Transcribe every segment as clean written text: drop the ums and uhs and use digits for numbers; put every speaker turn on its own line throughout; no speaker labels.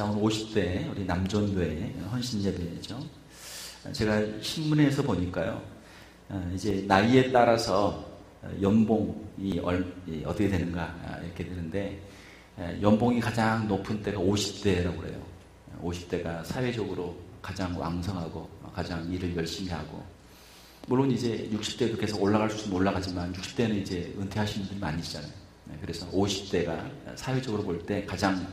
자, 오늘 50대 우리 남전도의 헌신 예배죠. 제가 신문에서 보니까요, 이제 나이에 따라서 연봉이 어떻게 되는가 이렇게 되는데, 연봉이 가장 높은 때가 50대라고 그래요. 50대가 사회적으로 가장 왕성하고 가장 일을 열심히 하고, 물론 이제 60대도 계속 올라갈 수는 올라가지만 60대는 이제 은퇴하시는 분이 많으시잖아요. 그래서 50대가 사회적으로 볼 때 가장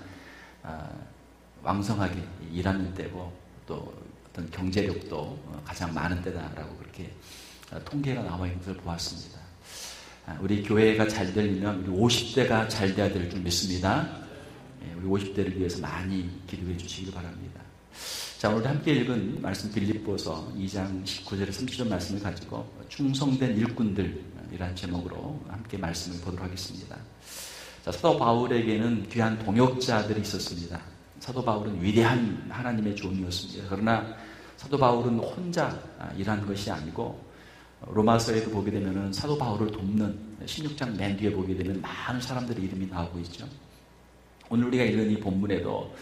왕성하게 일하는 때고, 또 어떤 경제력도 가장 많은 때다라고 그렇게 통계가 나와 있는 것을 보았습니다. 우리 교회가 잘 되려면 우리 50대가 잘 돼야 될 줄 믿습니다. 우리 50대를 위해서 많이 기도해 주시길 바랍니다. 자, 오늘 함께 읽은 말씀 빌립보서 2장 19절에 30절 말씀을 가지고 충성된 일꾼들이라는 제목으로 함께 말씀을 보도록 하겠습니다. 자, 사도 바울에게는 귀한 동역자들이 있었습니다. 사도 바울은 위대한 하나님의 종이었습니다. 그러나 사도 바울은 혼자 일한 것이 아니고, 로마서에도 보게 되면 사도 바울을 돕는 16장 맨 뒤에 보게 되면 많은 사람들의 이름이 나오고 있죠. 오늘 우리가 읽은 이 본문에도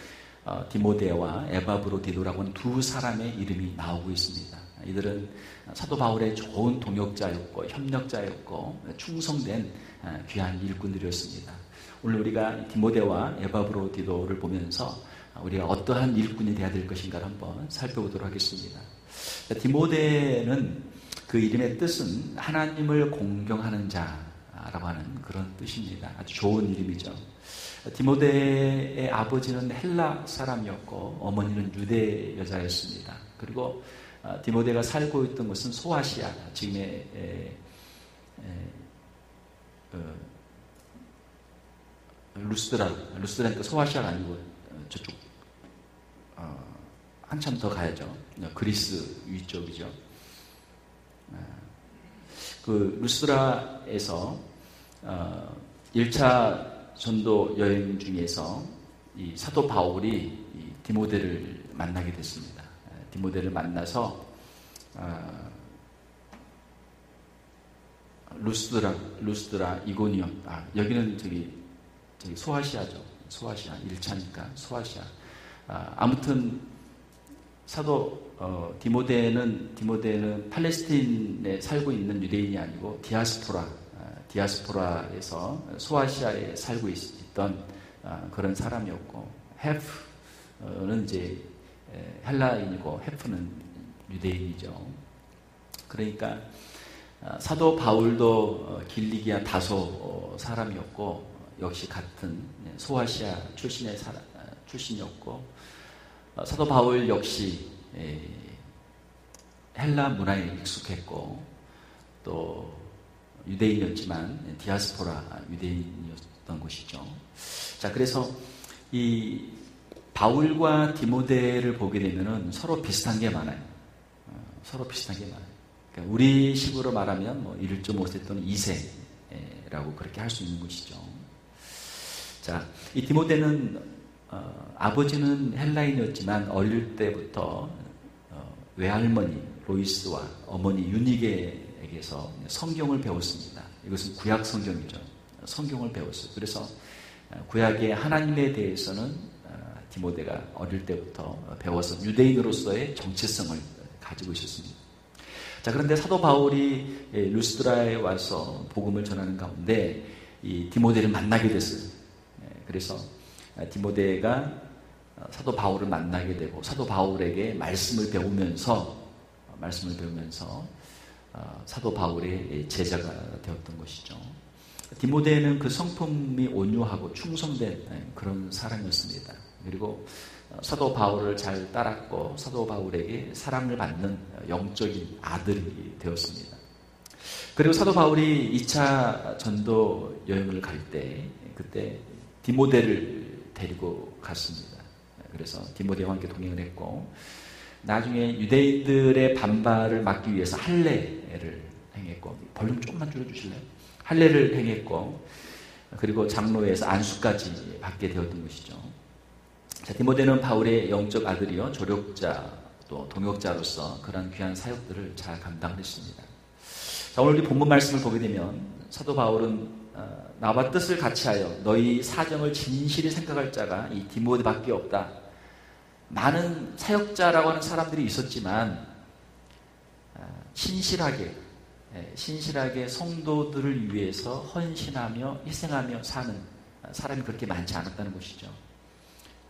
디모데와 에바브로디도라고 하는 두 사람의 이름이 나오고 있습니다. 이들은 사도 바울의 좋은 동역자였고 협력자였고 충성된 귀한 일꾼들이었습니다. 오늘 우리가 디모데와 에바브로디도를 보면서 우리가 어떠한 일꾼이 되어야 될 것인가를 한번 살펴보도록 하겠습니다. 디모데는 그 이름의 뜻은 하나님을 공경하는 자라고 하는 그런 뜻입니다. 아주 좋은 이름이죠. 디모데의 아버지는 헬라 사람이었고 어머니는 유대 여자였습니다. 그리고 디모데가 살고 있던 곳은 소아시아, 지금의 루스드라니까 소아시아가 아니고 저쪽 한참 더 가야죠. 그리스 위쪽이죠. 그 루스드라에서 1차 전도 여행 중에서 이 사도 바울이 이 디모데를 만나게 됐습니다. 디모데를 만나서 루스드라, 이고니온, 여기는 저기 소아시아죠. 소아시아 1차니까 소아시아. 아무튼 사도 디모데는 팔레스틴에 살고 있는 유대인이 아니고 디아스포라에서 소아시아에 살고 있던 그런 사람이었고, 헤프는 이제 헬라인이고 헤프는 유대인이죠. 그러니까 사도 바울도 길리기아 다소 사람이었고, 역시 같은 소아시아 출신이었고, 사도 바울 역시 헬라 문화에 익숙했고, 또 유대인이었지만 디아스포라 유대인이었던 것이죠. 자, 그래서 이 바울과 디모데를 보게 되면은 서로 비슷한 게 많아요. 서로 비슷한 게 많아요. 그러니까 우리 식으로 말하면 뭐 1.5세 또는 2세라고 그렇게 할 수 있는 것이죠. 자, 이 디모데는 아버지는 헬라인이었지만 어릴 때부터 외할머니 로이스와 어머니 유니게에게서 성경을 배웠습니다. 이것은 구약 성경이죠. 성경을 배웠어요. 그래서 구약의 하나님에 대해서는 디모데가 어릴 때부터 배워서 유대인으로서의 정체성을 가지고 있었습니다. 자, 그런데 사도 바울이 루스드라에 와서 복음을 전하는 가운데 이 디모데를 만나게 됐어요. 그래서 디모데가 사도 바울을 만나게 되고 사도 바울에게 말씀을 배우면서 사도 바울의 제자가 되었던 것이죠. 디모데는 그 성품이 온유하고 충성된 그런 사람이었습니다. 그리고 사도 바울을 잘 따랐고 사도 바울에게 사랑을 받는 영적인 아들이 되었습니다. 그리고 사도 바울이 2차 전도 여행을 갈 때 그때 디모데를 데리고 갔습니다. 그래서 디모데와 함께 동행을 했고, 나중에 유대인들의 반발을 막기 위해서 할례를 행했고, 볼륨 조금만 줄여주실래요? 할례를 행했고, 그리고 장로회에서 안수까지 받게 되었던 것이죠. 자, 디모데는 바울의 영적 아들이요, 조력자 또 동역자로서 그런 귀한 사역들을 잘 감당을 했습니다. 자, 오늘 이 본문 말씀을 보게 되면 사도 바울은 나와 뜻을 같이하여 너희 사정을 진실히 생각할 자가 이 디모데밖에 없다. 많은 사역자라고 하는 사람들이 있었지만 신실하게 성도들을 위해서 헌신하며 희생하며 사는 사람이 그렇게 많지 않았다는 것이죠.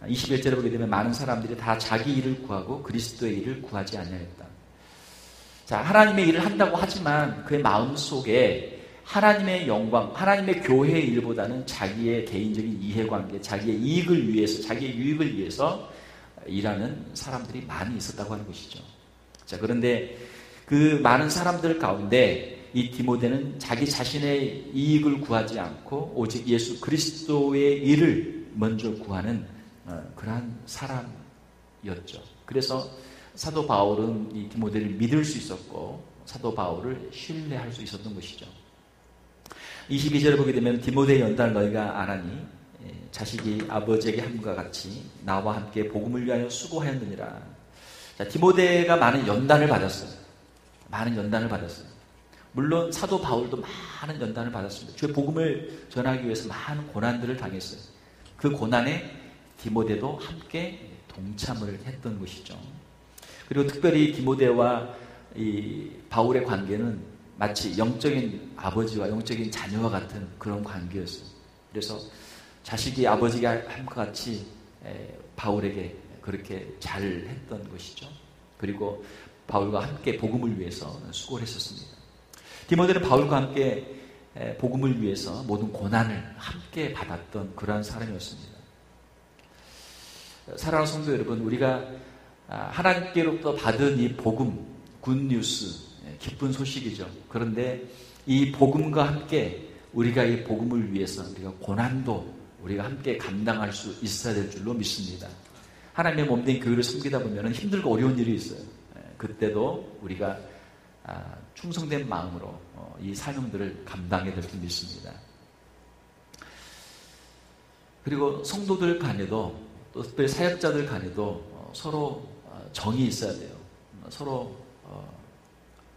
21절에 보게 되면 많은 사람들이 다 자기 일을 구하고 그리스도의 일을 구하지 아니하였다. 자, 하나님의 일을 한다고 하지만 그의 마음속에 하나님의 영광, 하나님의 교회의 일보다는 자기의 개인적인 이해관계, 자기의 이익을 위해서, 자기의 유익을 위해서 일하는 사람들이 많이 있었다고 하는 것이죠. 자, 그런데 그 많은 사람들 가운데 이 디모데는 자기 자신의 이익을 구하지 않고 오직 예수 그리스도의 일을 먼저 구하는 그러한 사람이었죠. 그래서 사도 바울은 이 디모데를 믿을 수 있었고 사도 바울을 신뢰할 수 있었던 것이죠. 22절을 보게 되면 디모데의 연단을 너희가 아나니 자식이 아버지에게 함과 같이 나와 함께 복음을 위하여 수고하였느니라. 자, 디모데가 많은 연단을 받았어요. 물론 사도 바울도 많은 연단을 받았습니다. 주의 복음을 전하기 위해서 많은 고난들을 당했어요. 그 고난에 디모데도 함께 동참을 했던 것이죠. 그리고 특별히 디모데와 이 바울의 관계는 마치 영적인 아버지와 영적인 자녀와 같은 그런 관계였어요. 그래서 자식이 아버지에게 함과 같이 바울에게 그렇게 잘했던 것이죠. 그리고 바울과 함께 복음을 위해서 수고를 했었습니다. 디모데는 바울과 함께 복음을 위해서 모든 고난을 함께 받았던 그러한 사람이었습니다. 사랑하는 성도 여러분, 우리가 하나님께로부터 받은 이 복음, 굿뉴스, 기쁜 소식이죠. 그런데 이 복음과 함께 우리가 이 복음을 위해서 우리가 고난도 우리가 함께 감당할 수 있어야 될 줄로 믿습니다. 하나님의 몸된 교회를 섬기다 보면 힘들고 어려운 일이 있어요. 그때도 우리가 충성된 마음으로 이 사명들을 감당해야 될 줄 믿습니다. 그리고 성도들 간에도 또 특별히 사역자들 간에도 서로 정이 있어야 돼요. 서로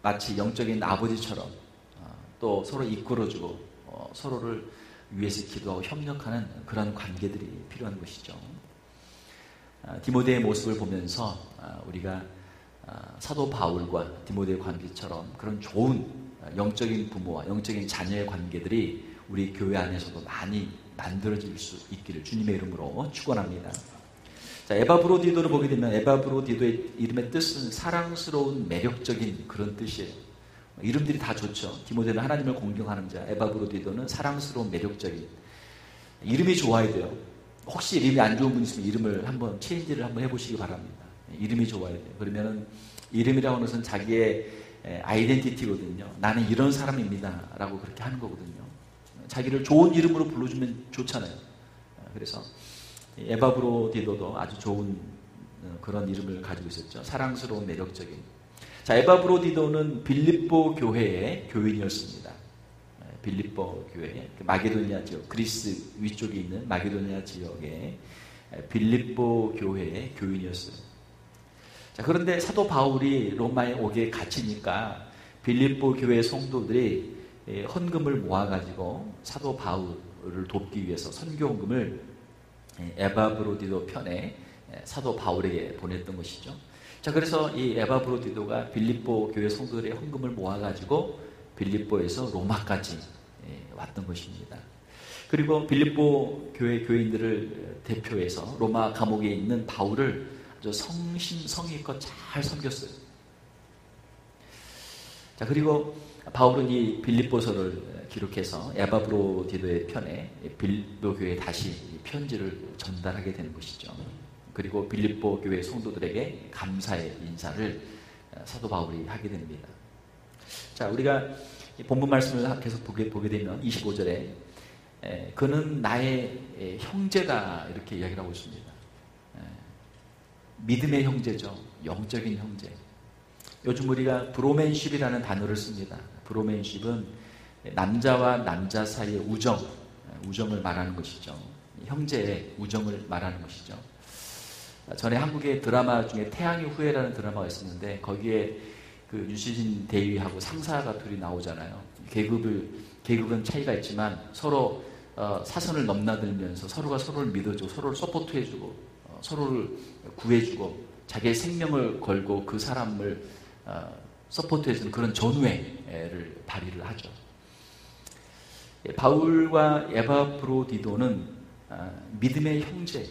마치 영적인 아버지처럼 또 서로 이끌어주고 서로를 위해서 기도하고 협력하는 그런 관계들이 필요한 것이죠. 디모데의 모습을 보면서 우리가 사도 바울과 디모데의 관계처럼 그런 좋은 영적인 부모와 영적인 자녀의 관계들이 우리 교회 안에서도 많이 만들어질 수 있기를 주님의 이름으로 축원합니다. 자, 에바브로디도를 보게 되면 에바브로디도의 이름의 뜻은 사랑스러운 매력적인 그런 뜻이에요. 이름들이 다 좋죠. 디모데는 하나님을 공경하는 자, 에바브로디도는 사랑스러운 매력적인. 이름이 좋아야 돼요. 혹시 이름이 안 좋은 분 있으면 이름을 한번 체인지를 한번 해보시기 바랍니다. 이름이 좋아야 돼요. 그러면은 이름이라고 하는 것은 자기의 아이덴티티거든요. 나는 이런 사람입니다 라고 그렇게 하는 거거든요. 자기를 좋은 이름으로 불러주면 좋잖아요. 그래서 에바브로디도도 아주 좋은 그런 이름을 가지고 있었죠. 사랑스러운 매력적인. 자, 에바브로디도는 빌립보 교회의 교인이었습니다. 빌립보 교회, 마게도니아 지역, 그리스 위쪽에 있는 마게도니아 지역의 빌립보 교회의 교인이었어요. 자, 그런데 사도 바울이 로마에 오게 갇히니까 빌립보 교회 성도들이 헌금을 모아가지고 사도 바울을 돕기 위해서 선교 헌금을 에바브로디도 편에 사도 바울에게 보냈던 것이죠. 자, 그래서 이 에바브로디도가 빌립보 교회 성도들의 헌금을 모아가지고 빌립보에서 로마까지 왔던 것입니다. 그리고 빌립보 교회 교인들을 대표해서 로마 감옥에 있는 바울을 아주 성심성의껏 잘 섬겼어요. 자, 그리고 바울은 이 빌립보서를 기록해서 에바브로디도의 편에 빌립보 교회에 다시 편지를 전달하게 되는 것이죠. 그리고 빌립보 교회 성도들에게 감사의 인사를 사도 바울이 하게 됩니다. 자, 우리가 본문 말씀을 계속 보게 되면 25절에 그는 나의 형제다 이렇게 이야기를 하고 있습니다. 믿음의 형제죠. 영적인 형제. 요즘 우리가 브로맨십이라는 단어를 씁니다. 브로맨십은 남자와 남자 사이의 우정을 말하는 것이죠. 형제의 우정을 말하는 것이죠. 전에 한국의 드라마 중에 태양의 후예라는 드라마가 있었는데 거기에 그 유시진 대위하고 상사가 둘이 나오잖아요. 계급은 차이가 있지만 서로 사선을 넘나들면서 서로가 서로를 믿어주고 서로를 서포트해주고 서로를 구해주고 자기의 생명을 걸고 그 사람을 서포트해주는 그런 전우애를 발휘를 하죠. 바울과 에바브로디도는 믿음의 형제,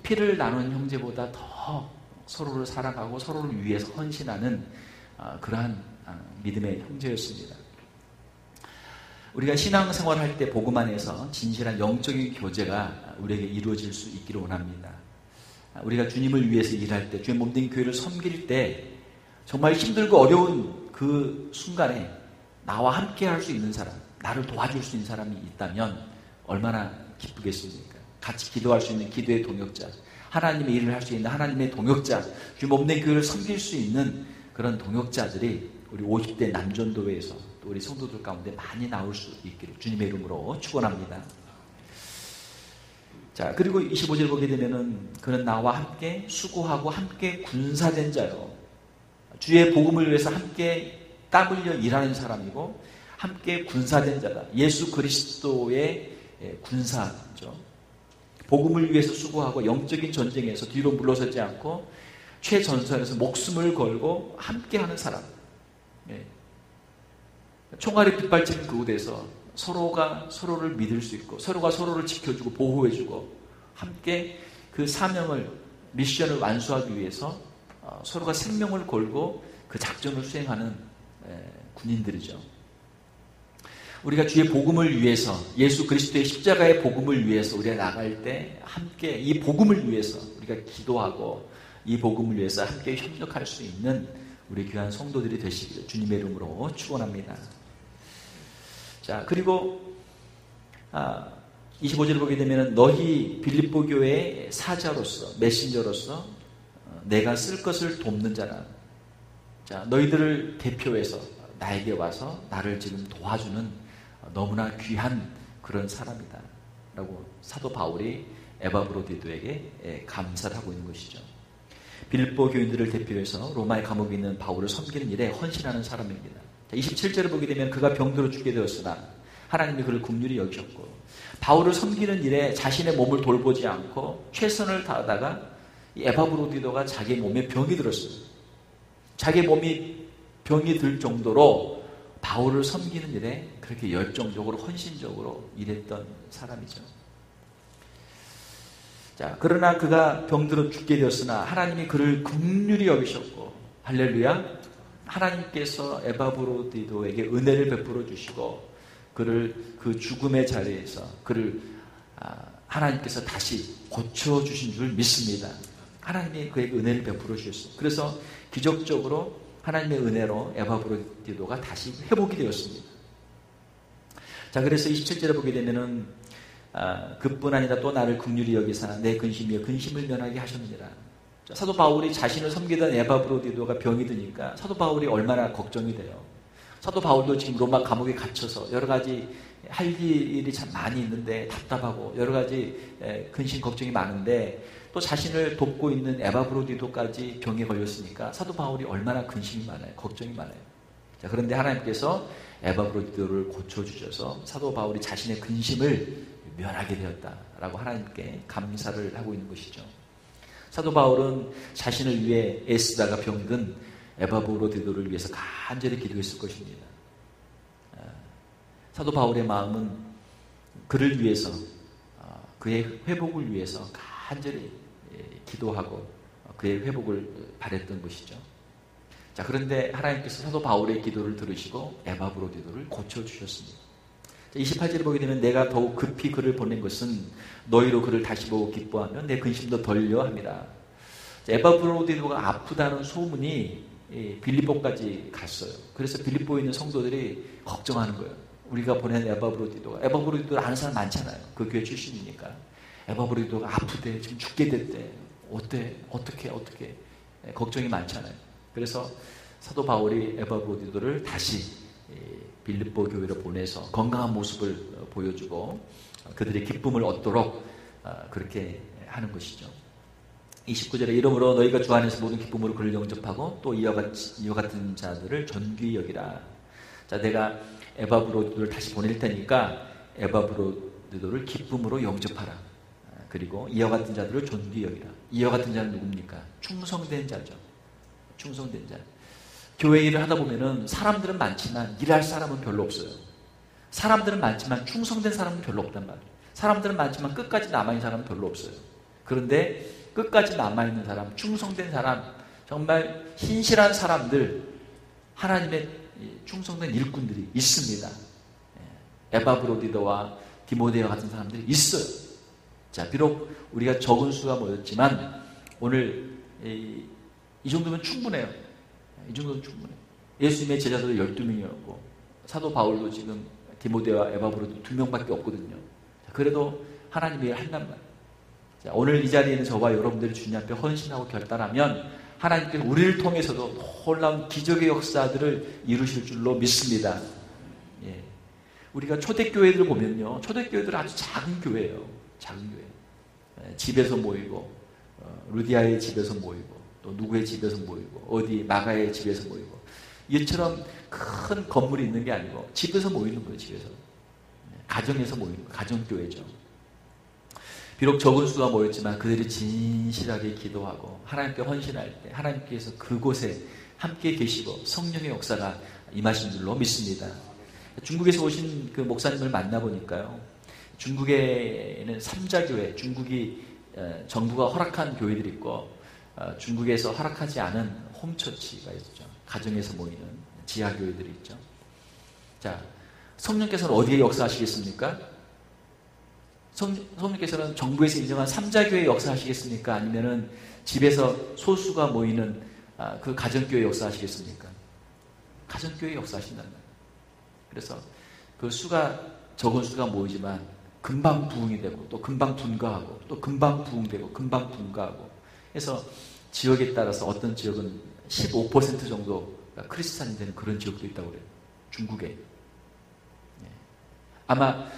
피를 나누는 형제보다 더 서로를 사랑하고 서로를 위해서 헌신하는 그러한 믿음의 형제였습니다. 우리가 신앙생활을 할 때 복음 안에서 진실한 영적인 교제가 우리에게 이루어질 수 있기를 원합니다. 우리가 주님을 위해서 일할 때, 주의 몸된 교회를 섬길 때 정말 힘들고 어려운 그 순간에 나와 함께 할 수 있는 사람, 나를 도와줄 수 있는 사람이 있다면 얼마나 기쁘겠습니까? 같이 기도할 수 있는 기도의 동역자, 하나님의 일을 할 수 있는 하나님의 동역자, 주의 몸된 교회를 섬길 수 있는 그런 동역자들이 우리 50대 남전도회에서 또 우리 성도들 가운데 많이 나올 수 있기를 주님의 이름으로 축원합니다. 자, 그리고 25절 보게 되면은 그는 나와 함께 수고하고 함께 군사된 자요. 주의 복음을 위해서 함께 땀 흘려 일하는 사람이고 함께 군사된 자다. 예수 그리스도의 군사죠. 복음을 위해서 수고하고 영적인 전쟁에서 뒤로 물러서지 않고 최전선에서 목숨을 걸고 함께하는 사람. 총알이 빗발치는 그곳에서 서로가 서로를 믿을 수 있고 서로가 서로를 지켜주고 보호해주고 함께 그 사명을, 미션을 완수하기 위해서 서로가 생명을 걸고 그 작전을 수행하는 군인들이죠. 우리가 주의 복음을 위해서, 예수 그리스도의 십자가의 복음을 위해서 우리가 나갈 때 함께 이 복음을 위해서 우리가 기도하고 이 복음을 위해서 함께 협력할 수 있는 우리 귀한 성도들이 되시기를 주님의 이름으로 축원합니다. 자, 그리고 25절을 보게 되면 너희 빌립보 교회의 사자로서, 메신저로서 내가 쓸 것을 돕는 자라. 자, 너희들을 대표해서 나에게 와서 나를 지금 도와주는 너무나 귀한 그런 사람이다 라고 사도 바울이 에바브로디도에게 감사를 하고 있는 것이죠. 빌립보 교인들을 대표해서 로마의 감옥에 있는 바울을 섬기는 일에 헌신하는 사람입니다. 27절을 보게 되면 그가 병들어 죽게 되었으나 하나님이 그를 긍휼히 여기셨고, 바울을 섬기는 일에 자신의 몸을 돌보지 않고 최선을 다하다가 이 에바브로디도가 자기 몸에 병이 들었어요. 자기 몸이 병이 들 정도로 바울을 섬기는 일에 그렇게 열정적으로 헌신적으로 일했던 사람이죠. 자, 그러나 그가 병들어 죽게 되었으나 하나님이 그를 긍휼히 여기셨고, 할렐루야, 하나님께서 에바브로디도에게 은혜를 베풀어 주시고 그를 그 죽음의 자리에서 그를 하나님께서 다시 고쳐주신 줄 믿습니다. 하나님이 그에게 은혜를 베풀어 주셨어요. 그래서 기적적으로 하나님의 은혜로 에바브로디도가 다시 회복이 되었습니다. 자, 그래서 27절에 보게 되면은 그뿐 아니라 또 나를 긍휼히 여기사 내 근심이여 근심을 면하게 하셨느니라. 사도 바울이 자신을 섬기던 에바브로디도가 병이 드니까 사도 바울이 얼마나 걱정이 돼요. 사도 바울도 지금 로마 감옥에 갇혀서 여러 가지 할 일이 참 많이 있는데 답답하고 여러 가지 근심 걱정이 많은데 또 자신을 돕고 있는 에바브로디도까지 병에 걸렸으니까 사도 바울이 얼마나 근심이 많아요. 걱정이 많아요. 자, 그런데 하나님께서 에바브로디도를 고쳐주셔서 사도 바울이 자신의 근심을 면하게 되었다라고 하나님께 감사를 하고 있는 것이죠. 사도 바울은 자신을 위해 애쓰다가 병든 에바브로디도를 위해서 간절히 기도했을 것입니다. 사도 바울의 마음은 그를 위해서, 그의 회복을 위해서 간절히 기도하고 그의 회복을 바랬던 것이죠. 자, 그런데 하나님께서 사도 바울의 기도를 들으시고 에바브로디도를 고쳐주셨습니다. 28절을 보게 되면 내가 더욱 급히 그를 보낸 것은 너희로 그를 다시 보고 기뻐하며 내 근심도 덜려 함이라. 에바브로디도가 아프다는 소문이 빌립보까지 갔어요. 그래서 빌립보에 있는 성도들이 걱정하는 거예요. 우리가 보낸 에바브로디도를 아는 사람 많잖아요. 그 교회 출신이니까. 에바브로디도가 아프대, 지금 죽게 됐대. 어떻게 걱정이 많잖아요. 그래서 사도 바울이 에바브로디도를 다시 빌립보 교회로 보내서 건강한 모습을 보여주고 그들의 기쁨을 얻도록 그렇게 하는 것이죠. 29절에 이러므로 너희가 주 안에서 모든 기쁨으로 그를 영접하고 또 이와 같은 자들을 존귀히 여기라. 자, 내가 에바브로디도를 다시 보낼 테니까 에바브로디도를 기쁨으로 영접하라. 그리고 이와 같은 자들을 존귀히 여기라. 이와 같은 자는 누굽니까? 충성된 자죠. 충성된 자. 교회 일을 하다 보면은 사람들은 많지만 일할 사람은 별로 없어요. 사람들은 많지만 충성된 사람은 별로 없단 말이에요. 사람들은 많지만 끝까지 남아있는 사람은 별로 없어요. 그런데 끝까지 남아있는 사람, 충성된 사람, 정말 신실한 사람들, 하나님의 충성된 일꾼들이 있습니다. 에바브로디도와 디모데와 같은 사람들이 있어요. 자, 비록 우리가 적은 수가 모였지만 오늘 이 정도면 충분해요. 이 정도면 충분해요. 예수님의 제자들 12명이었고 사도 바울도 지금 디모데와 에바브로도 2명밖에 없거든요. 자, 그래도 하나님이 한단 말이에요. 자, 오늘 이 자리에 있는 저와 여러분들이 주님 앞에 헌신하고 결단하면 하나님께서 우리를 통해서도 놀라운 기적의 역사들을 이루실 줄로 믿습니다. 예. 우리가 초대교회들을 보면요, 초대교회들은 아주 작은 교회예요. 작은 교회. 집에서 모이고, 루디아의 집에서 모이고, 또 누구의 집에서 모이고, 어디 마가의 집에서 모이고, 이처럼 큰 건물이 있는 게 아니고 집에서 모이는 거예요. 집에서. 가정에서 모이는 거예요. 가정교회죠. 비록 적은 수가 모였지만 그들이 진실하게 기도하고 하나님께 헌신할 때 하나님께서 그곳에 함께 계시고 성령의 역사가 임하신 줄로 믿습니다. 중국에서 오신 그 목사님을 만나보니까요, 중국에는 삼자교회, 중국이 정부가 허락한 교회들이 있고 중국에서 허락하지 않은 홈처치가 있죠. 가정에서 모이는 지하교회들이 있죠. 자, 성령께서는 어디에 역사하시겠습니까? 성령께서는 정부에서 인정한 삼자교회 역사하시겠습니까? 아니면은 집에서 소수가 모이는 그 가정교회 역사하시겠습니까? 가정교회 역사하신단 말이에요. 그래서 그 수가 적은 수가 모이지만 금방 부흥이 되고 또 금방 분가하고 또 금방 부흥되고 금방 분가하고 해서 지역에 따라서 어떤 지역은 15% 정도가 크리스찬이 되는 그런 지역도 있다고 그래요. 중국에. 아마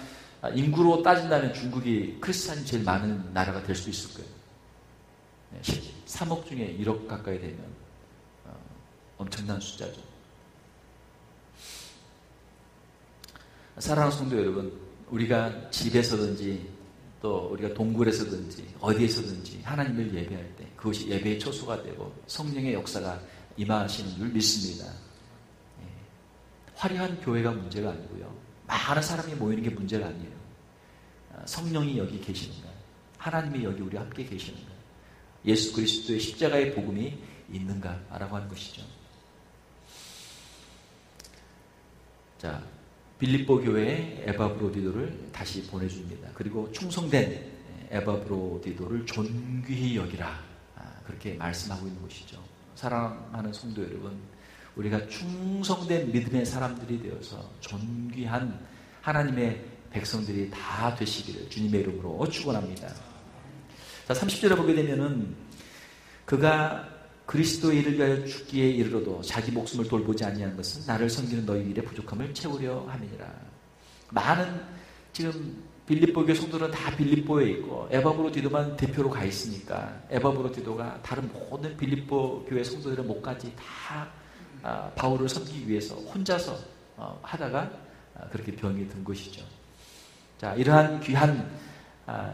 인구로 따진다면 중국이 크리스찬이 제일 많은 나라가 될 수 있을 거예요. 13억 중에 1억 가까이 되면 엄청난 숫자죠. 사랑하는 성도 여러분, 우리가 집에서든지 또 우리가 동굴에서든지 어디에서든지 하나님을 예배할 때 그것이 예배의 초소가 되고 성령의 역사가 임하시는 줄 믿습니다. 화려한 교회가 문제가 아니고요, 많은 사람이 모이는 게 문제가 아니에요. 성령이 여기 계시는가, 하나님이 여기 우리 함께 계시는가, 예수 그리스도의 십자가의 복음이 있는가라고 하는 것이죠. 자, 빌립보 교회에 에바브로디도를 다시 보내줍니다. 그리고 충성된 에바브로디도를 존귀히 여기라, 그렇게 말씀하고 있는 것이죠. 사랑하는 성도 여러분, 우리가 충성된 믿음의 사람들이 되어서 존귀한 하나님의 백성들이 다 되시기를 주님의 이름으로 축원합니다. 자, 30절에 보게 되면은 그가 그리스도의 일을 위하여 죽기에 이르러도 자기 목숨을 돌보지 아니하는 것은 나를 섬기는 너희 일의 부족함을 채우려 함이니라. 많은 지금 빌립보 교회 성도들은 다 빌립보에 있고 에바브로디도만 대표로 가 있으니까 에바브로디도가 다른 모든 빌립보 교회 성도들의 목까지 다 바울을 섬기기 위해서 혼자서 하다가 그렇게 병이 든 것이죠. 자, 이러한 귀한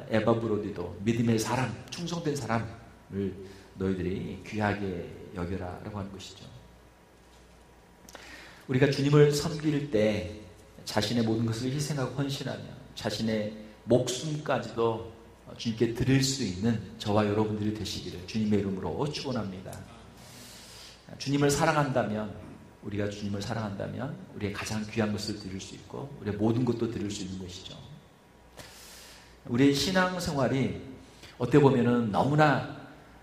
에바브로디도, 믿음의 사람, 충성된 사람을 너희들이 귀하게 여겨라라고 하는 것이죠. 우리가 주님을 섬길 때 자신의 모든 것을 희생하고 헌신하며 자신의 목숨까지도 주님께 드릴 수 있는 저와 여러분들이 되시기를 주님의 이름으로 축원합니다. 주님을 사랑한다면, 우리가 주님을 사랑한다면 우리의 가장 귀한 것을 드릴 수 있고 우리의 모든 것도 드릴 수 있는 것이죠. 우리의 신앙생활이 어떻게 보면은 너무나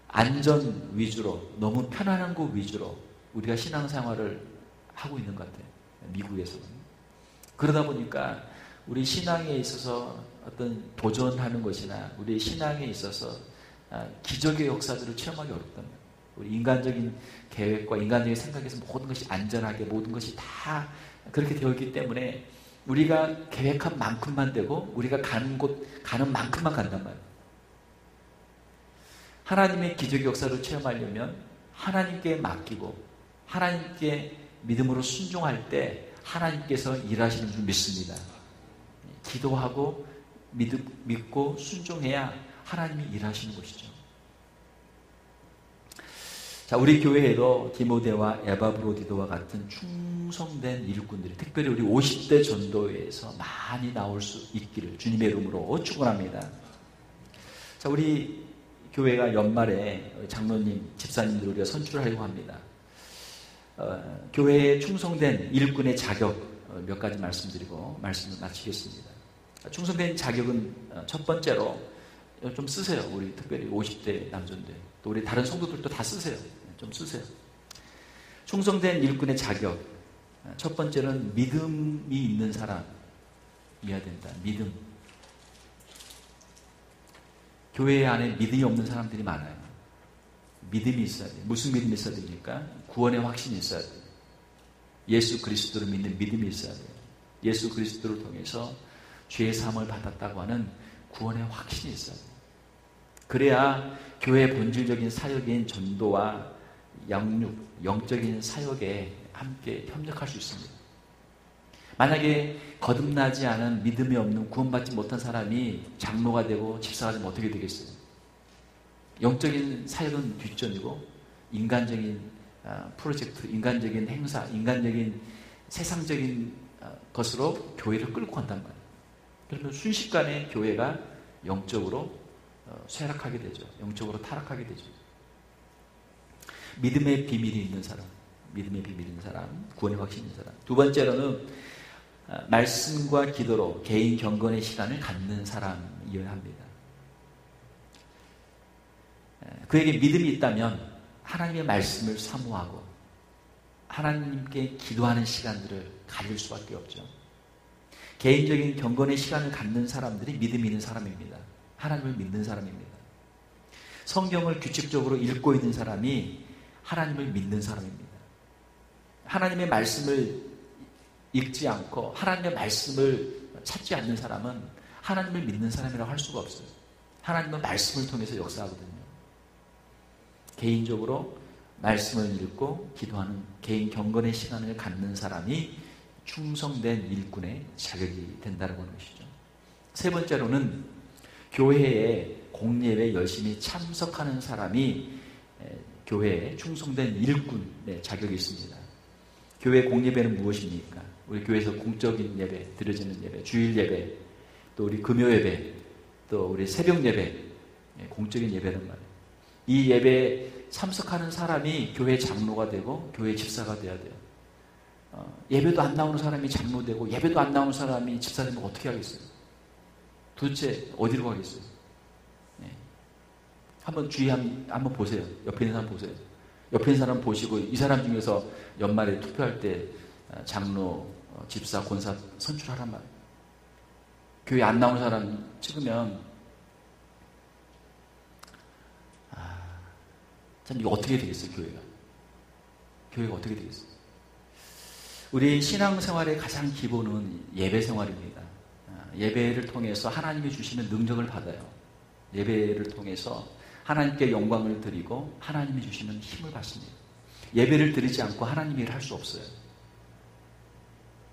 안전 위주로, 너무 편안한 것 위주로 우리가 신앙생활을 하고 있는 것 같아요. 미국에서는. 그러다 보니까 우리 신앙에 있어서 어떤 도전하는 것이나 우리의 신앙에 있어서 기적의 역사들을 체험하기 어렵다면, 우리 인간적인 계획과 인간적인 생각에서 모든 것이 안전하게, 모든 것이 다 그렇게 되어 있기 때문에 우리가 계획한 만큼만 되고 우리가 가는 곳, 가는 만큼만 간단 말이에요. 하나님의 기적의 역사를 체험하려면 하나님께 맡기고 하나님께 믿음으로 순종할 때 하나님께서 일하시는 줄 믿습니다. 기도하고 믿고 순종해야 하나님이 일하시는 것이죠. 자, 우리 교회에도 디모데와 에바브로디도와 같은 충성된 일꾼들이, 특별히 우리 50대 전도회에서 많이 나올 수 있기를 주님의 이름으로 축원합니다. 자, 우리 교회가 연말에 장로님, 집사님들 우리가 선출하려고 합니다. 교회에 충성된 일꾼의 자격 몇 가지 말씀드리고 말씀을 마치겠습니다. 충성된 자격은 첫 번째로 좀 쓰세요. 우리 특별히 50대 남전들, 또 우리 다른 성도들도 다 쓰세요. 좀 쓰세요. 충성된 일꾼의 자격, 첫 번째는 믿음이 있는 사람이어야 된다. 믿음. 교회 안에 믿음이 없는 사람들이 많아요. 믿음이 있어야 돼요. 무슨 믿음이 있어야 됩니까? 구원의 확신이 있어야 돼요. 예수 그리스도를 믿는 믿음이 있어야 돼요. 예수 그리스도를 통해서 죄의 사함을 받았다고 하는 구원의 확신이 있어야 돼요. 그래야 교회의 본질적인 사역인 전도와 양육, 영적인 사역에 함께 협력할 수 있습니다. 만약에 거듭나지 않은 믿음이 없는 구원받지 못한 사람이 장로가 되고 집사가 되면 어떻게 되겠어요? 영적인 사역은 뒷전이고 인간적인 프로젝트, 인간적인 행사, 인간적인 세상적인 것으로 교회를 끌고 간단 말이에요. 그러면 순식간에 교회가 영적으로 쇠락하게 되죠. 영적으로 타락하게 되죠. 믿음의 비밀이 있는 사람, 믿음의 비밀이 있는 사람, 구원의 확신이 있는 사람. 두 번째로는 말씀과 기도로 개인 경건의 시간을 갖는 사람이어야 합니다. 그에게 믿음이 있다면 하나님의 말씀을 사모하고 하나님께 기도하는 시간들을 가질 수밖에 없죠. 개인적인 경건의 시간을 갖는 사람들이 믿음이 있는 사람입니다. 하나님을 믿는 사람입니다. 성경을 규칙적으로 읽고 있는 사람이 하나님을 믿는 사람입니다. 하나님의 말씀을 읽지 않고 하나님의 말씀을 찾지 않는 사람은 하나님을 믿는 사람이라고 할 수가 없어요. 하나님은 말씀을 통해서 역사하거든요. 개인적으로 말씀을 읽고 기도하는 개인 경건의 시간을 갖는 사람이 충성된 일꾼의 자격이 된다는 것이죠. 세 번째로는 교회에 공예배에 열심히 참석하는 사람이 교회에 충성된 일꾼의 자격이 있습니다. 교회 공예배는 무엇입니까? 우리 교회에서 공적인 예배, 드려지는 예배, 주일 예배, 또 우리 금요 예배, 또 우리 새벽 예배, 공적인 예배란 말이에요. 이 예배에 참석하는 사람이 교회 장로가 되고 교회 집사가 돼야 돼요. 예배도 안 나오는 사람이 장로 되고 예배도 안 나오는 사람이 집사 되면 어떻게 하겠어요? 도대체 어디로 가겠어요? 한번 주의 한번 보세요. 옆에 있는 사람 보세요. 옆에 있는 사람 보시고 이 사람 중에서 연말에 투표할 때 장로, 집사, 권사 선출하란 말이에요. 교회 안 나오는 사람 찍으면 참 이거 어떻게 되겠어요, 교회가? 교회가 어떻게 되겠어요? 우리 신앙생활의 가장 기본은 예배 생활입니다. 예배를 통해서 하나님이 주시는 능력을 받아요. 예배를 통해서 하나님께 영광을 드리고 하나님이 주시는 힘을 받습니다. 예배를 드리지 않고 하나님의 일을 할 수 없어요.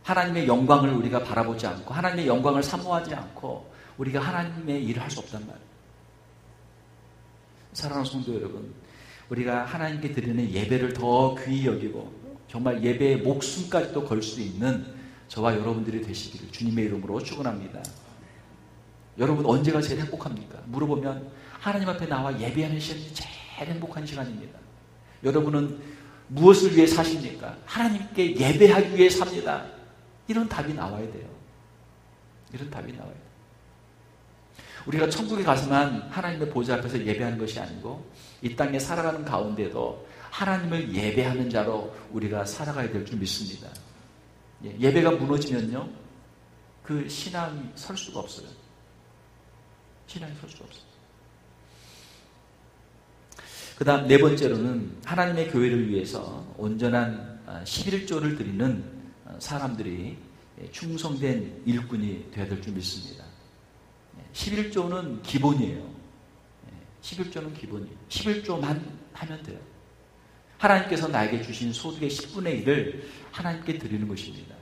하나님의 영광을 우리가 바라보지 않고 하나님의 영광을 사모하지 않고 우리가 하나님의 일을 할 수 없단 말이에요. 사랑하는 성도 여러분, 우리가 하나님께 드리는 예배를 더 귀히 여기고 정말 예배에 목숨까지도 걸 수 있는 저와 여러분들이 되시기를 주님의 이름으로 축원합니다. 여러분 언제가 제일 행복합니까? 물어보면 하나님 앞에 나와 예배하는 시간이 제일 행복한 시간입니다. 여러분은 무엇을 위해 사십니까? 하나님께 예배하기 위해 삽니다. 이런 답이 나와야 돼요. 이런 답이 나와야 돼요. 우리가 천국에 가서만 하나님의 보좌 앞에서 예배하는 것이 아니고 이 땅에 살아가는 가운데도 하나님을 예배하는 자로 우리가 살아가야 될 줄 믿습니다. 예배가 무너지면요, 그 신앙이 설 수가 없어요. 신앙이 설 수가 없어요. 그 다음 네 번째로는 하나님의 교회를 위해서 온전한 11조를 드리는 사람들이 충성된 일꾼이 되어야 될 줄 믿습니다. 11조는 기본이에요. 11조는 기본이에요. 11조만 하면 돼요. 하나님께서 나에게 주신 소득의 10분의 1을 하나님께 드리는 것입니다.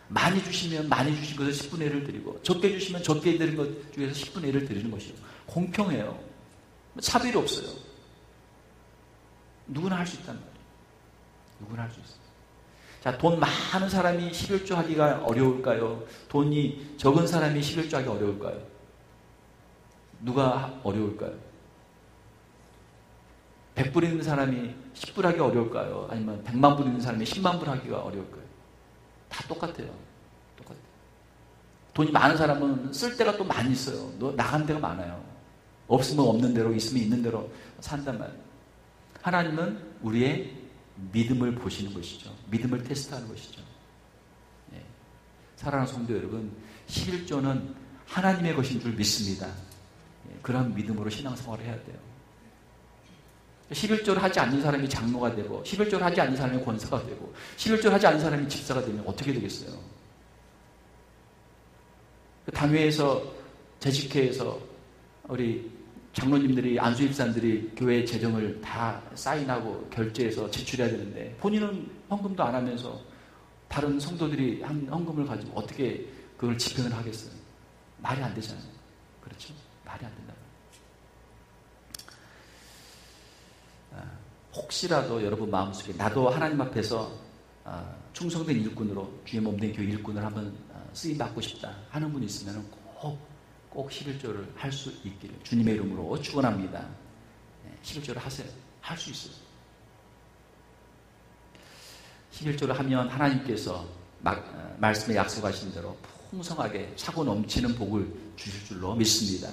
많이 주시면 많이 주신 것을 10분의 1을 드리고 적게 주시면 적게 드린 것 중에서 10분의 1을 드리는 것이에요. 공평해요. 차별이 없어요. 누구나 할 수 있단 말이에요. 누구나 할 수 있어요. 자, 돈 많은 사람이 11조 하기가 어려울까요? 돈이 적은 사람이 11조 하기 어려울까요? 누가 어려울까요? 100불 있는 사람이 10불 하기 어려울까요? 아니면 100만 불 있는 사람이 10만 불 하기가 어려울까요? 다 똑같아요. 똑같아요. 돈이 많은 사람은 쓸 데가 또 많이 있어요. 나간 데가 많아요. 없으면 없는 대로, 있으면 있는 대로 산단 말이에요. 하나님은 우리의 믿음을 보시는 것이죠. 믿음을 테스트하는 것이죠. 예. 사랑하는 성도 여러분, 11조는 하나님의 것인 줄 믿습니다. 예. 그런 믿음으로 신앙생활을 해야 돼요. 11조를 하지 않는 사람이 장로가 되고 11조를 하지 않는 사람이 권사가 되고 11조를 하지 않는 사람이 집사가 되면 어떻게 되겠어요? 당회에서 재직회에서 우리 장로님들이 안수집사님들이 교회 재정을 다 사인하고 결제해서 제출해야 되는데 본인은 헌금도 안 하면서 다른 성도들이 한 헌금을 가지고 어떻게 그걸 집행을 하겠어요? 말이 안 되잖아요. 그렇죠? 말이 안 된다. 혹시라도 여러분 마음속에 나도 하나님 앞에서 충성된 일꾼으로 주의 몸된 교회 일꾼을 한번 쓰임받고 싶다 하는 분이 있으면 꼭 11조를 할 수 있기를 주님의 이름으로 축원합니다. 11조를 하세요. 할 수 있어요. 11조를 하면 하나님께서 말씀에 약속하신 대로 풍성하게 차고 넘치는 복을 주실 줄로 믿습니다.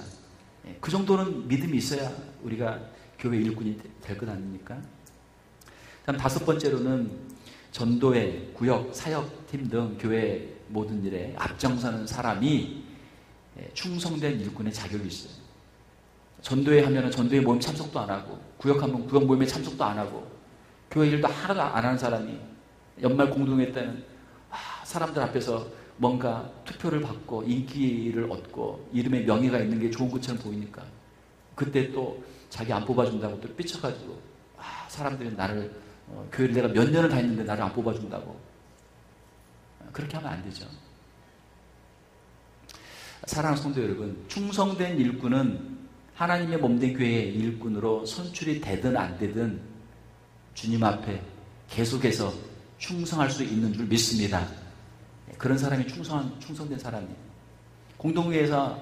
그 정도는 믿음이 있어야 우리가 교회 일꾼이 될 것 아닙니까? 다음 5번째로는 전도회, 구역, 사역팀 등 교회 모든 일에 앞장서는 사람이 충성된 일꾼의 자격이 있어요. 전도회 하면 전도회 모임 참석도 안 하고, 구역하면 구역 모임에 참석도 안 하고, 교회 일도 하나도 안 하는 사람이 연말 공동회 때는 사람들 앞에서 뭔가 투표를 받고 인기를 얻고 이름에 명예가 있는 게 좋은 것처럼 보이니까 그때 또 자기 안 뽑아준다고 또 삐쳐가지고 사람들이 나를 교회를 내가 몇 년을 다녔는데 나를 안 뽑아준다고 그렇게 하면 안 되죠. 사랑하는 성도 여러분, 충성된 일꾼은 하나님의 몸된 교회의 일꾼으로 선출이 되든 안 되든 주님 앞에 계속해서 충성할 수 있는 줄 믿습니다. 그런 사람이 충성된 사람이에요. 공동회에서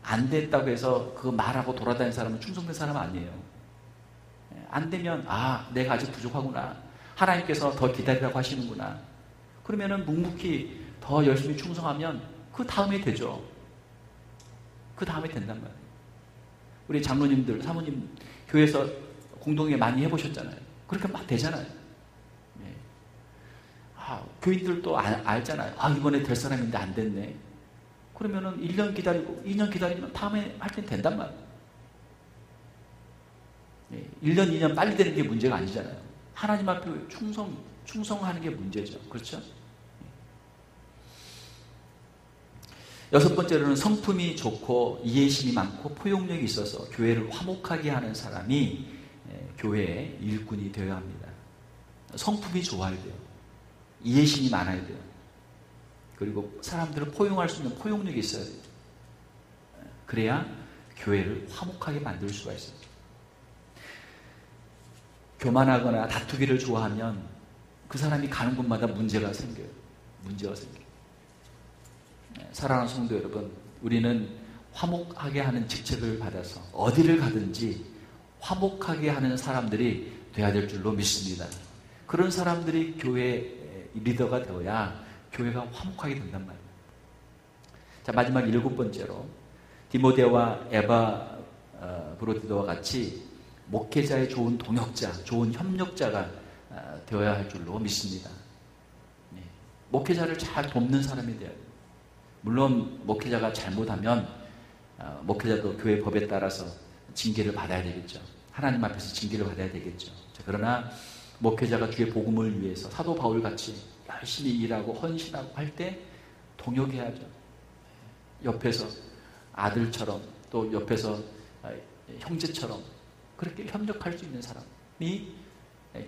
안 됐다고 해서 그거 말하고 돌아다니는 사람은 충성된 사람 아니에요. 안 되면 내가 아직 부족하구나. 하나님께서 더 기다리라고 하시는구나. 그러면은 묵묵히 더 열심히 충성하면 그 다음에 되죠. 그 다음에 된단 말이에요. 우리 장로님들, 사모님 교회에서 공동회 많이 해보셨잖아요. 그렇게 막 되잖아요. 네. 교인들도 알잖아요. 이번에 될 사람인데 안 됐네. 그러면은 1년 기다리고 2년 기다리면 다음에 할 땐 된단 말이에요. 1년, 2년 빨리 되는 게 문제가 아니잖아요. 하나님 앞에 충성하는 게 문제죠. 그렇죠? 6번째로는 성품이 좋고 이해심이 많고 포용력이 있어서 교회를 화목하게 하는 사람이 교회의 일꾼이 되어야 합니다. 성품이 좋아야 돼요. 이해심이 많아야 돼요. 그리고 사람들을 포용할 수 있는 포용력이 있어야 돼요. 그래야 교회를 화목하게 만들 수가 있어요. 교만하거나 다투기를 좋아하면 그 사람이 가는 곳마다 문제가 생겨요. 사랑하는 성도 여러분, 우리는 화목하게 하는 직책을 받아서 어디를 가든지 화목하게 하는 사람들이 되어야 될 줄로 믿습니다. 그런 사람들이 교회 리더가 되어야 교회가 화목하게 된단 말이에요. 자, 마지막 7번째로 디모데와 에바 브로디도와 같이 목회자의 좋은 동역자, 좋은 협력자가 되어야 할 줄로 믿습니다. 목회자를 잘 돕는 사람이 돼야 돼요. 물론 목회자가 잘못하면 목회자도 교회 법에 따라서 징계를 받아야 되겠죠. 하나님 앞에서 징계를 받아야 되겠죠. 자, 그러나 목회자가 주의 복음을 위해서 사도 바울같이 열심히 일하고 헌신하고 할 때 동역해야죠. 옆에서 아들처럼 또 옆에서 형제처럼 그렇게 협력할 수 있는 사람이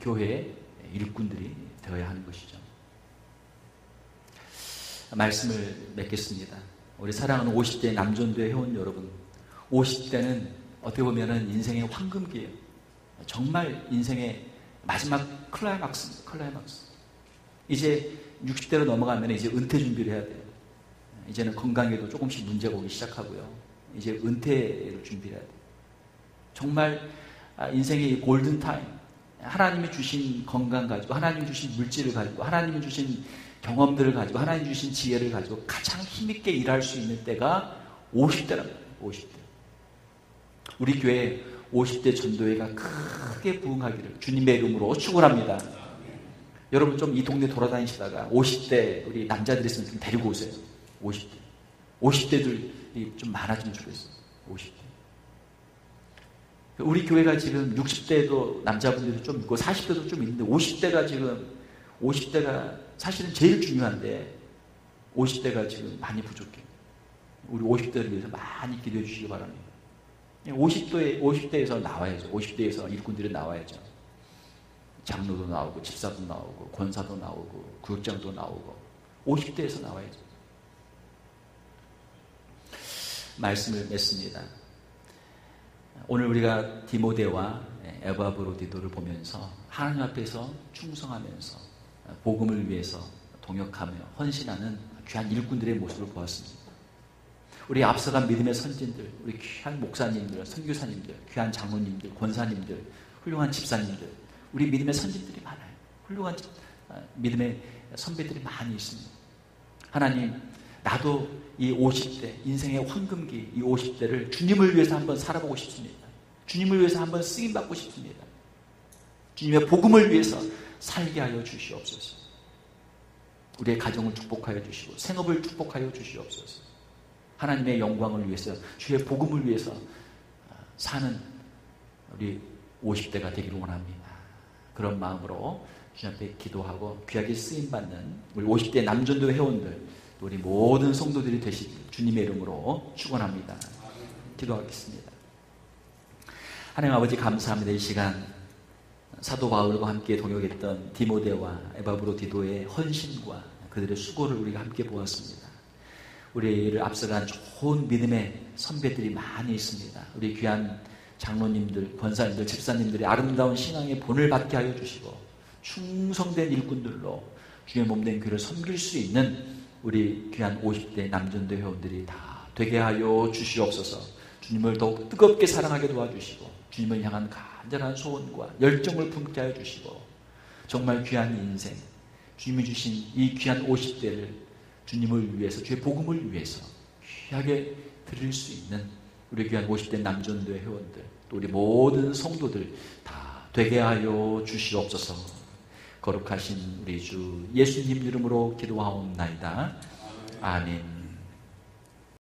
교회의 일꾼들이 되어야 하는 것이죠. 말씀을 맺겠습니다. 우리 사랑하는 50대 남전도회 회원 여러분, 50대는 어떻게 보면은 인생의 황금기예요. 정말 인생의 마지막 클라이막스입니다. 클라이막스. 이제 60대로 넘어가면 이제 은퇴 준비를 해야 돼요. 이제는 건강에도 조금씩 문제가 오기 시작하고요. 이제 은퇴를 준비해야 돼요. 정말 인생의 골든타임, 하나님이 주신 건강 가지고, 하나님이 주신 물질을 가지고, 하나님이 주신 경험들을 가지고, 하나님이 주신 지혜를 가지고 가장 힘있게 일할 수 있는 때가 50대랍니다. 50대. 우리 교회 50대 전도회가 크게 부흥하기를 주님의 이름으로 축원합니다. 여러분 좀 이 동네 돌아다니시다가 50대 우리 남자들이 있으면 좀 데리고 오세요. 50대. 50대들이 좀 많아지면 좋겠어요. 50대. 우리 교회가 지금 60대도 남자분들도 좀 있고 40대도 좀 있는데 50대가 사실은 제일 중요한데 50대가 지금 많이 부족해요. 우리 50대를 위해서 많이 기도해 주시기 바랍니다. 50대에서 나와야죠. 50대에서 일꾼들이 나와야죠. 장로도 나오고 집사도 나오고 권사도 나오고 구역장도 나오고 50대에서 나와야죠. 말씀을 맺습니다. 오늘 우리가 디모데와 에바브로디도를 보면서 하나님 앞에서 충성하면서 복음을 위해서 동역하며 헌신하는 귀한 일꾼들의 모습을 보았습니다. 우리 앞서간 믿음의 선진들, 우리 귀한 목사님들, 선교사님들, 귀한 장로님들, 권사님들, 훌륭한 집사님들, 우리 믿음의 선진들이 많아요. 훌륭한 믿음의 선배들이 많이 있습니다. 하나님, 나도 이 50대, 인생의 황금기 이 50대를 주님을 위해서 한번 살아보고 싶습니다. 주님을 위해서 한번 쓰임받고 싶습니다. 주님의 복음을 위해서 살게 하여 주시옵소서. 우리의 가정을 축복하여 주시고 생업을 축복하여 주시옵소서. 하나님의 영광을 위해서, 주의 복음을 위해서 사는 우리 50대가 되기를 원합니다. 그런 마음으로 주님 앞에 기도하고 귀하게 쓰임받는 우리 50대 남전도 회원들, 우리 모든 성도들이 되시길 주님의 이름으로 축원합니다. 기도하겠습니다. 하나님 아버지 감사합니다. 이 시간 사도 바울과 함께 동역했던 디모데와 에바브로디도의 헌신과 그들의 수고를 우리가 함께 보았습니다. 우리를 앞서간 좋은 믿음의 선배들이 많이 있습니다. 우리 귀한 장로님들, 권사님들, 집사님들이 아름다운 신앙의 본을 받게 하여 주시고 충성된 일꾼들로 주의 몸된 교회를 섬길 수 있는 우리 귀한 50대 남전도 회원들이 다 되게 하여 주시옵소서. 주님을 더욱 뜨겁게 사랑하게 도와주시고 주님을 향한 간절한 소원과 열정을 품게 하여 주시고 정말 귀한 인생, 주님이 주신 이 귀한 50대를 주님을 위해서, 주의 복음을 위해서 귀하게 드릴 수 있는 우리 귀한 50대 남전도의 회원들, 또 우리 모든 성도들 다 되게 하여 주시옵소서. 거룩하신 우리 주 예수님 이름으로 기도하옵나이다. 아멘.